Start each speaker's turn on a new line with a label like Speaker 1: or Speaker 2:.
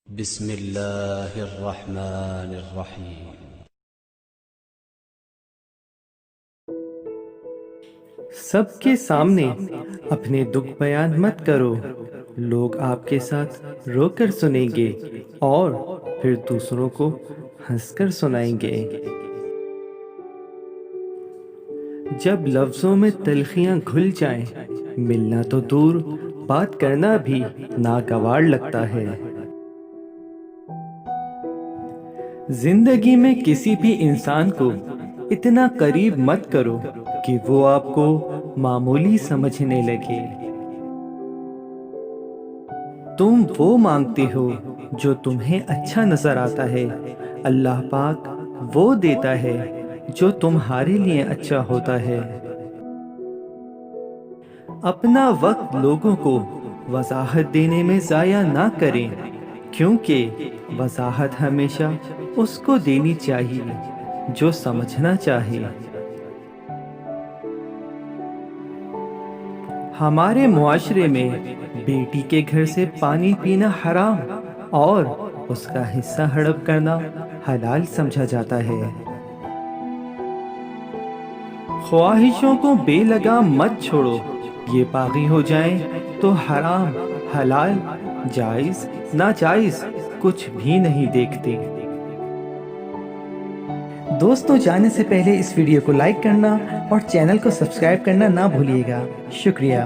Speaker 1: بسم اللہ الرحمن الرحیم۔
Speaker 2: سب کے سامنے اپنے دکھ بیان مت کرو، لوگ آپ کے ساتھ رو کر سنیں گے اور پھر دوسروں کو ہنس کر سنائیں گے۔ جب لفظوں میں تلخیاں گھل جائیں، ملنا تو دور، بات کرنا بھی ناگوار لگتا ہے۔ زندگی میں کسی بھی انسان کو اتنا قریب مت کرو کہ وہ آپ کو معمولی سمجھنے لگے۔ تم وہ مانگتے ہو جو تمہیں اچھا نظر آتا ہے، اللہ پاک وہ دیتا ہے جو تمہارے لیے اچھا ہوتا ہے۔ اپنا وقت لوگوں کو وضاحت دینے میں ضائع نہ کریں، کیونکہ وضاحت ہمیشہ اس کو دینی چاہیے جو سمجھنا چاہے۔ ہمارے معاشرے میں بیٹی کے گھر سے پانی پینا حرام اور اس کا حصہ ہڑپ کرنا حلال سمجھا جاتا ہے۔ خواہشوں کو بے لگام مت چھوڑو، یہ باغی ہو جائیں تو حرام، حلال، جائز، ناجائز کچھ بھی نہیں دیکھتے۔ دوستوں، جانے سے پہلے اس ویڈیو کو لائک کرنا اور چینل کو سبسکرائب کرنا نہ بھولیے گا۔ شکریہ۔